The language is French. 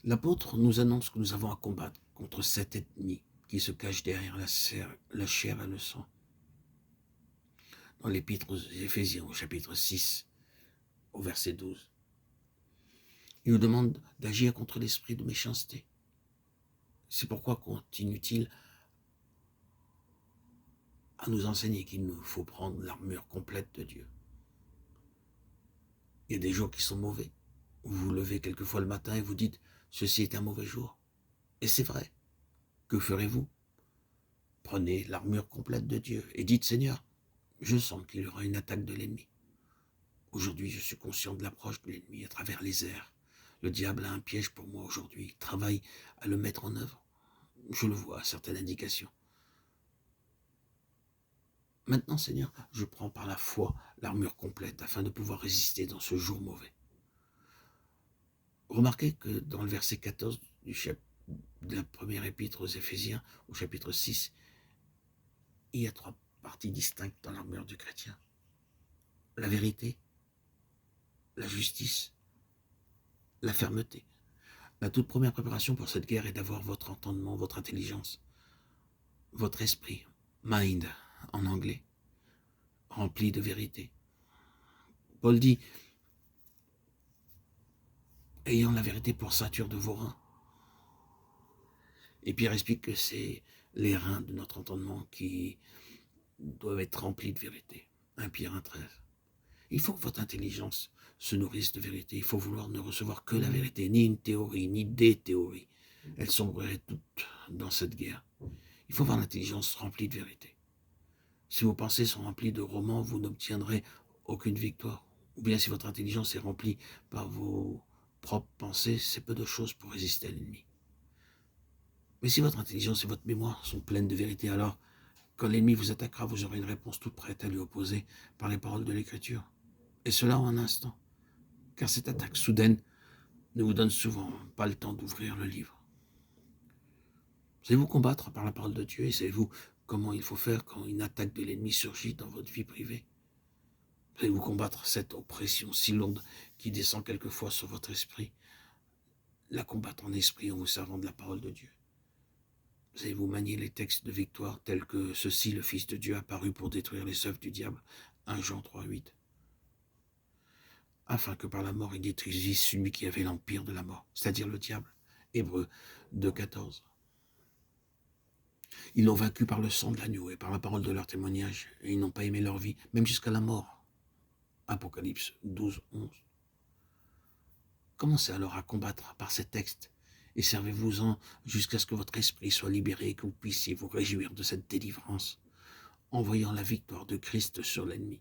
L'apôtre nous annonce que nous avons à combattre contre cet ennemi qui se cache derrière la chair et le sang. Dans l'épître aux Éphésiens, au chapitre 6, au verset 12. Il nous demande d'agir contre l'esprit de méchanceté. C'est pourquoi continue-t-il à nous enseigner qu'il nous faut prendre l'armure complète de Dieu. Il y a des jours qui sont mauvais. Vous vous levez quelquefois le matin et vous dites « ceci est un mauvais jour ». Et c'est vrai. Que ferez-vous? Prenez l'armure complète de Dieu et dites « Seigneur, je sens qu'il y aura une attaque de l'ennemi. Aujourd'hui, je suis conscient de l'approche de l'ennemi à travers les airs. Le diable a un piège pour moi aujourd'hui. Il travaille à le mettre en œuvre. Je le vois à certaines indications. Maintenant, Seigneur, je prends par la foi l'armure complète afin de pouvoir résister dans ce jour mauvais. » Remarquez que dans le verset 14 de la première épître aux Éphésiens, au chapitre 6, il y a 3 parties distinctes dans l'armure du chrétien. La vérité, la justice, la fermeté. La toute première préparation pour cette guerre est d'avoir votre entendement, votre intelligence, votre esprit, mind en anglais, rempli de vérité. Paul dit, ayant la vérité pour ceinture de vos reins. Et Pierre explique que c'est les reins de notre entendement qui doivent être remplis de vérité. 1 Pierre 1,13. Il faut que votre intelligence se nourrisse de vérité. Il faut vouloir ne recevoir que la vérité, ni une théorie, ni des théories. Elles sombreraient toutes dans cette guerre. Il faut avoir l'intelligence remplie de vérité. Si vos pensées sont remplies de romans, vous n'obtiendrez aucune victoire. Ou bien si votre intelligence est remplie par vos propres pensées, c'est peu de choses pour résister à l'ennemi. Mais si votre intelligence et votre mémoire sont pleines de vérité, alors, quand l'ennemi vous attaquera, vous aurez une réponse toute prête à lui opposer par les paroles de l'Écriture. Et cela en un instant. Car cette attaque soudaine ne vous donne souvent pas le temps d'ouvrir le livre. Savez-vous combattre par la parole de Dieu et savez-vous comment il faut faire quand une attaque de l'ennemi surgit dans votre vie privée? Savez-vous combattre cette oppression si lourde qui descend quelquefois sur votre esprit? La combattre en esprit en vous servant de la parole de Dieu. Savez-vous manier les textes de victoire tels que ceci, le Fils de Dieu apparu pour détruire les œuvres du diable, 1 Jean 3,8, afin que par la mort il détruisisse celui qui avait l'empire de la mort, c'est-à-dire le diable, Hébreux 2,14. Ils l'ont vaincu par le sang de l'agneau et par la parole de leur témoignage, et ils n'ont pas aimé leur vie, même jusqu'à la mort. Apocalypse 12,11. Commencez alors à combattre par ces textes, et servez-vous-en jusqu'à ce que votre esprit soit libéré et que vous puissiez vous réjouir de cette délivrance, en voyant la victoire de Christ sur l'ennemi.